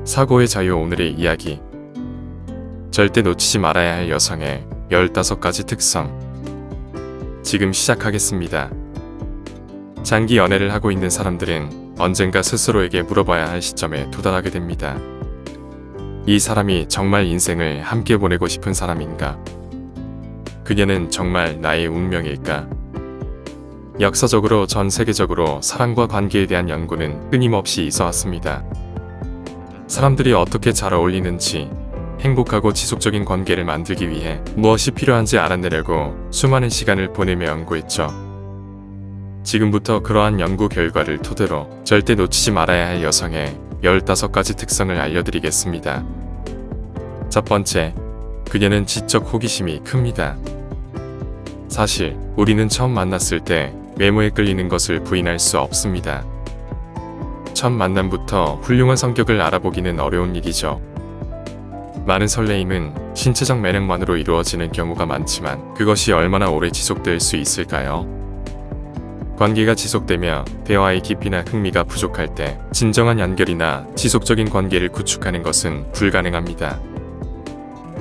사고의 자유. 오늘의 이야기. 절대 놓치지 말아야 할 여성의 15가지 특성. 지금 시작하겠습니다. 장기 연애를 하고 있는 사람들은 언젠가 스스로에게 물어봐야 할 시점에 도달하게 됩니다. 이 사람이 정말 인생을 함께 보내고 싶은 사람인가? 그녀는 정말 나의 운명일까? 역사적으로 전 세계적으로 사랑과 관계에 대한 연구는 끊임없이 있어 왔습니다. 사람들이 어떻게 잘 어울리는지, 행복하고 지속적인 관계를 만들기 위해 무엇이 필요한지 알아내려고 수많은 시간을 보내며 연구했죠. 지금부터 그러한 연구 결과를 토대로 절대 놓치지 말아야 할 여성의 15가지 특성을 알려드리겠습니다. 첫 번째, 그녀는 지적 호기심이 큽니다. 사실 우리는 처음 만났을 때 외모에 끌리는 것을 부인할 수 없습니다. 첫 만남부터 훌륭한 성격을 알아보기는 어려운 일이죠. 많은 설레임은 신체적 매력만으로 이루어지는 경우가 많지만 그것이 얼마나 오래 지속될 수 있을까요? 관계가 지속되며 대화의 깊이나 흥미가 부족할 때 진정한 연결이나 지속적인 관계를 구축하는 것은 불가능합니다.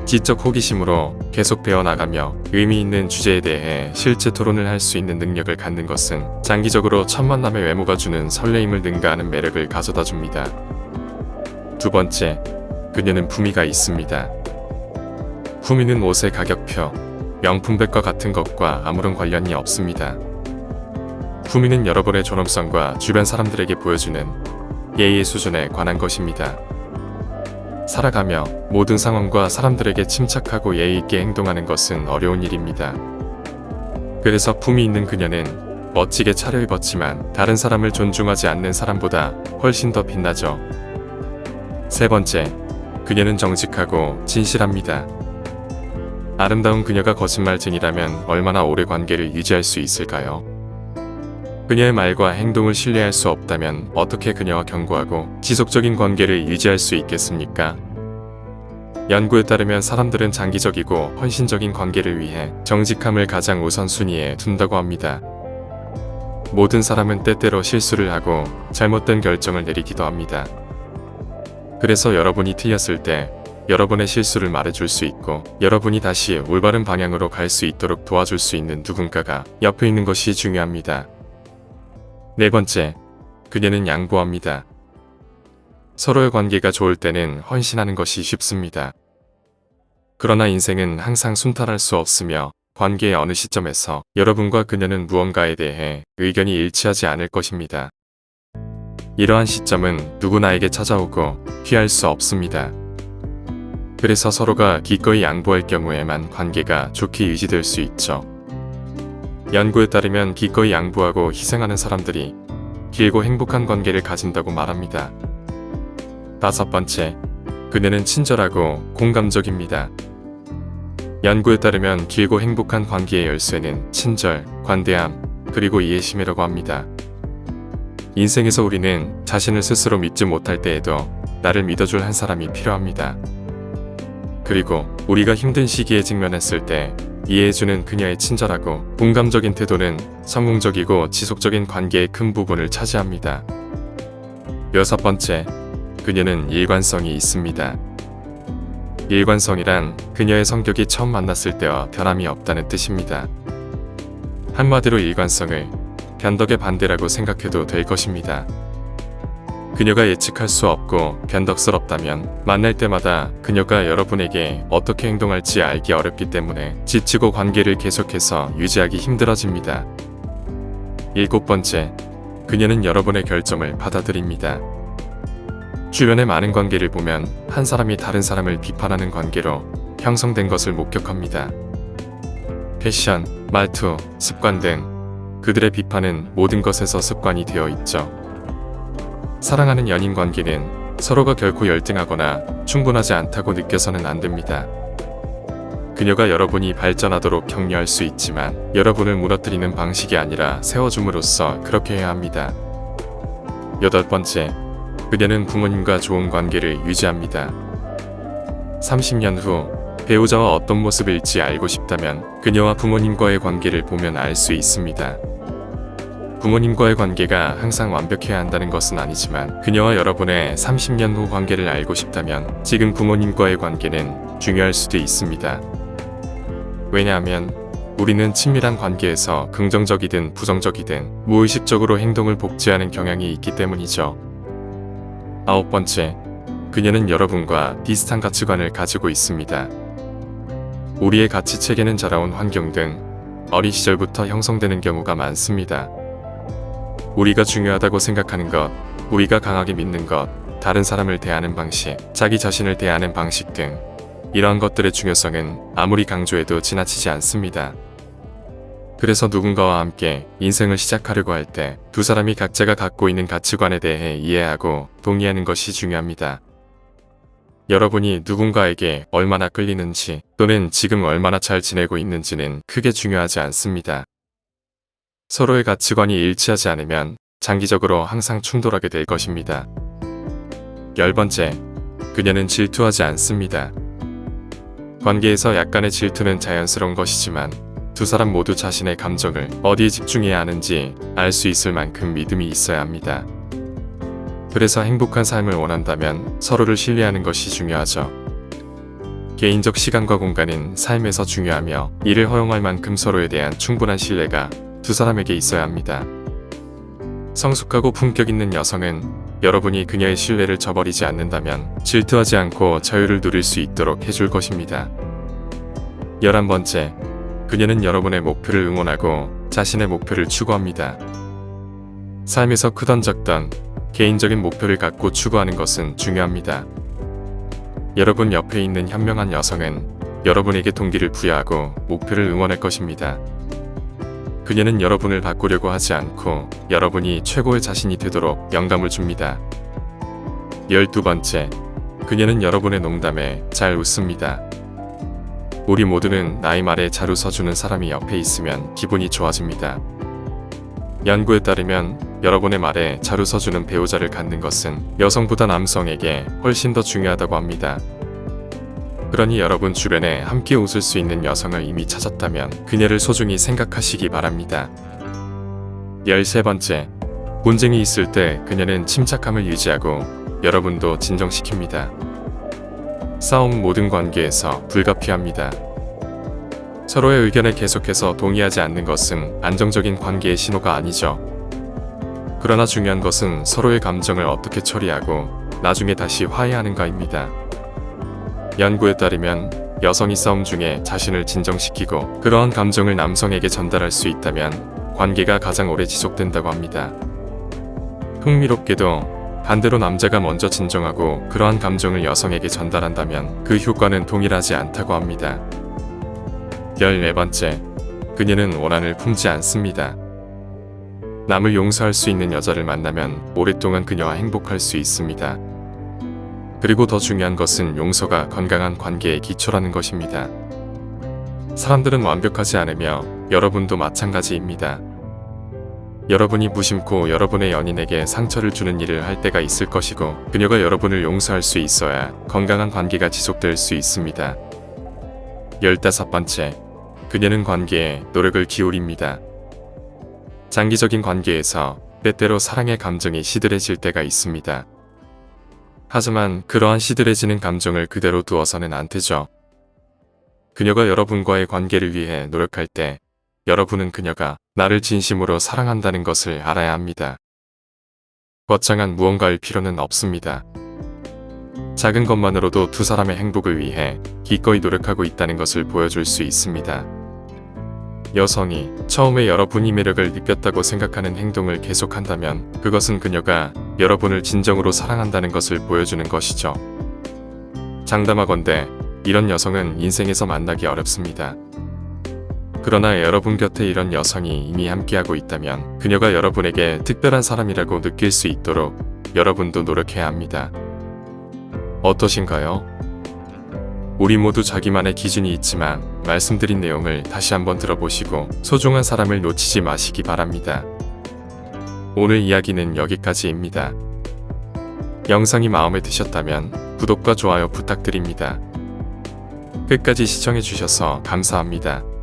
지적 호기심으로 계속 배워나가며 의미 있는 주제에 대해 실제 토론을 할 수 있는 능력을 갖는 것은 장기적으로 첫 만남의 외모가 주는 설레임을 능가하는 매력을 가져다 줍니다. 두 번째, 그녀는 품위가 있습니다. 품위는 옷의 가격표, 명품백과 같은 것과 아무런 관련이 없습니다. 품위는 여러분의 존엄성과 주변 사람들에게 보여주는 예의의 수준에 관한 것입니다. 살아가며 모든 상황과 사람들에게 침착하고 예의 있게 행동하는 것은 어려운 일입니다. 그래서 품위 있는 그녀는 멋지게 차려입었지만 다른 사람을 존중하지 않는 사람보다 훨씬 더 빛나죠. 세 번째, 그녀는 정직하고 진실합니다. 아름다운 그녀가 거짓말쟁이라면 얼마나 오래 관계를 유지할 수 있을까요? 그녀의 말과 행동을 신뢰할 수 없다면 어떻게 그녀와 견고하고 지속적인 관계를 유지할 수 있겠습니까? 연구에 따르면 사람들은 장기적이고 헌신적인 관계를 위해 정직함을 가장 우선순위에 둔다고 합니다. 모든 사람은 때때로 실수를 하고 잘못된 결정을 내리기도 합니다. 그래서 여러분이 틀렸을 때 여러분의 실수를 말해줄 수 있고 여러분이 다시 올바른 방향으로 갈 수 있도록 도와줄 수 있는 누군가가 옆에 있는 것이 중요합니다. 네 번째, 그녀는 양보합니다. 서로의 관계가 좋을 때는 헌신하는 것이 쉽습니다. 그러나 인생은 항상 순탄할 수 없으며 관계의 어느 시점에서 여러분과 그녀는 무언가에 대해 의견이 일치하지 않을 것입니다. 이러한 시점은 누구나에게 찾아오고 피할 수 없습니다. 그래서 서로가 기꺼이 양보할 경우에만 관계가 좋게 유지될 수 있죠. 연구에 따르면 기꺼이 양보하고 희생하는 사람들이 길고 행복한 관계를 가진다고 말합니다. 다섯 번째, 그녀는 친절하고 공감적입니다. 연구에 따르면 길고 행복한 관계의 열쇠는 친절, 관대함, 그리고 이해심이라고 합니다. 인생에서 우리는 자신을 스스로 믿지 못할 때에도 나를 믿어줄 한 사람이 필요합니다. 그리고 우리가 힘든 시기에 직면했을 때 이해해주는 그녀의 친절하고 공감적인 태도는 성공적이고 지속적인 관계의 큰 부분을 차지합니다. 여섯 번째, 그녀는 일관성이 있습니다. 일관성이란 그녀의 성격이 처음 만났을 때와 변함이 없다는 뜻입니다. 한마디로 일관성을 변덕의 반대라고 생각해도 될 것입니다. 그녀가 예측할 수 없고 변덕스럽다면 만날 때마다 그녀가 여러분에게 어떻게 행동할지 알기 어렵기 때문에 지치고 관계를 계속해서 유지하기 힘들어집니다. 일곱 번째, 그녀는 여러분의 결정을 받아들입니다. 주변의 많은 관계를 보면 한 사람이 다른 사람을 비판하는 관계로 형성된 것을 목격합니다. 패션, 말투, 습관 등 그들의 비판은 모든 것에서 습관이 되어 있죠. 사랑하는 연인 관계는 서로가 결코 열등하거나 충분하지 않다고 느껴서는 안 됩니다. 그녀가 여러분이 발전하도록 격려할 수 있지만 여러분을 무너뜨리는 방식이 아니라 세워줌으로써 그렇게 해야 합니다. 여덟 번째, 그녀는 부모님과 좋은 관계를 유지합니다. 30년 후 배우자와 어떤 모습일지 알고 싶다면 그녀와 부모님과의 관계를 보면 알 수 있습니다. 부모님과의 관계가 항상 완벽해야 한다는 것은 아니지만 그녀와 여러분의 30년 후 관계를 알고 싶다면 지금 부모님과의 관계는 중요할 수도 있습니다. 왜냐하면 우리는 친밀한 관계에서 긍정적이든 부정적이든 무의식적으로 행동을 복제하는 경향이 있기 때문이죠. 9번째, 그녀는 여러분과 비슷한 가치관을 가지고 있습니다. 우리의 가치 체계는 자라온 환경 등 어린 시절부터 형성되는 경우가 많습니다. 우리가 중요하다고 생각하는 것, 우리가 강하게 믿는 것, 다른 사람을 대하는 방식, 자기 자신을 대하는 방식 등 이러한 것들의 중요성은 아무리 강조해도 지나치지 않습니다. 그래서 누군가와 함께 인생을 시작하려고 할 때 두 사람이 각자가 갖고 있는 가치관에 대해 이해하고 동의하는 것이 중요합니다. 여러분이 누군가에게 얼마나 끌리는지 또는 지금 얼마나 잘 지내고 있는지는 크게 중요하지 않습니다. 서로의 가치관이 일치하지 않으면 장기적으로 항상 충돌하게 될 것입니다. 10번째, 그녀는 질투하지 않습니다. 관계에서 약간의 질투는 자연스러운 것이지만 두 사람 모두 자신의 감정을 어디에 집중해야 하는지 알 수 있을 만큼 믿음이 있어야 합니다. 그래서 행복한 삶을 원한다면 서로를 신뢰하는 것이 중요하죠. 개인적 시간과 공간은 삶에서 중요하며 이를 허용할 만큼 서로에 대한 충분한 신뢰가 두 사람에게 있어야 합니다. 성숙하고 품격 있는 여성은 여러분이 그녀의 신뢰를 저버리지 않는다면 질투하지 않고 자유를 누릴 수 있도록 해줄 것입니다. 11번째, 그녀는 여러분의 목표를 응원하고 자신의 목표를 추구합니다. 삶에서 크던 작던 개인적인 목표를 갖고 추구하는 것은 중요합니다. 여러분 옆에 있는 현명한 여성은 여러분에게 동기를 부여하고 목표를 응원할 것입니다. 그녀는 여러분을 바꾸려고 하지 않고 여러분이 최고의 자신이 되도록 영감을 줍니다. 12번째, 그녀는 여러분의 농담에 잘 웃습니다. 우리 모두는 나이 말에 잘 웃어주는 사람이 옆에 있으면 기분이 좋아집니다. 연구에 따르면 여러분의 말에 잘 웃어주는 배우자를 갖는 것은 여성보다 남성에게 훨씬 더 중요하다고 합니다. 그러니 여러분 주변에 함께 웃을 수 있는 여성을 이미 찾았다면 그녀를 소중히 생각하시기 바랍니다. 13번째, 분쟁이 있을 때 그녀는 침착함을 유지하고 여러분도 진정시킵니다. 싸움 모든 관계에서 불가피합니다. 서로의 의견에 계속해서 동의하지 않는 것은 안정적인 관계의 신호가 아니죠. 그러나 중요한 것은 서로의 감정을 어떻게 처리하고 나중에 다시 화해하는가입니다. 연구에 따르면 여성이 싸움 중에 자신을 진정시키고 그러한 감정을 남성에게 전달할 수 있다면 관계가 가장 오래 지속된다고 합니다. 흥미롭게도 반대로 남자가 먼저 진정하고 그러한 감정을 여성에게 전달한다면 그 효과는 동일하지 않다고 합니다. 14번째, 그녀는 원한을 품지 않습니다. 남을 용서할 수 있는 여자를 만나면 오랫동안 그녀와 행복할 수 있습니다. 그리고 더 중요한 것은 용서가 건강한 관계의 기초라는 것입니다. 사람들은 완벽하지 않으며 여러분도 마찬가지입니다. 여러분이 무심코 여러분의 연인에게 상처를 주는 일을 할 때가 있을 것이고 그녀가 여러분을 용서할 수 있어야 건강한 관계가 지속될 수 있습니다. 15번째, 그녀는 관계에 노력을 기울입니다. 장기적인 관계에서 때때로 사랑의 감정이 시들해질 때가 있습니다. 하지만 그러한 시들해지는 감정을 그대로 두어서는 안 되죠. 그녀가 여러분과의 관계를 위해 노력할 때 여러분은 그녀가 나를 진심으로 사랑한다는 것을 알아야 합니다. 거창한 무언가일 필요는 없습니다. 작은 것만으로도 두 사람의 행복을 위해 기꺼이 노력하고 있다는 것을 보여줄 수 있습니다. 여성이 처음에 여러분이 매력을 느꼈다고 생각하는 행동을 계속한다면 그것은 그녀가 여러분을 진정으로 사랑한다는 것을 보여주는 것이죠. 장담하건대 이런 여성은 인생에서 만나기 어렵습니다. 그러나 여러분 곁에 이런 여성이 이미 함께하고 있다면 그녀가 여러분에게 특별한 사람이라고 느낄 수 있도록 여러분도 노력해야 합니다. 어떠신가요? 우리 모두 자기만의 기준이 있지만 말씀드린 내용을 다시 한번 들어보시고 소중한 사람을 놓치지 마시기 바랍니다. 오늘 이야기는 여기까지입니다. 영상이 마음에 드셨다면 구독과 좋아요 부탁드립니다. 끝까지 시청해주셔서 감사합니다.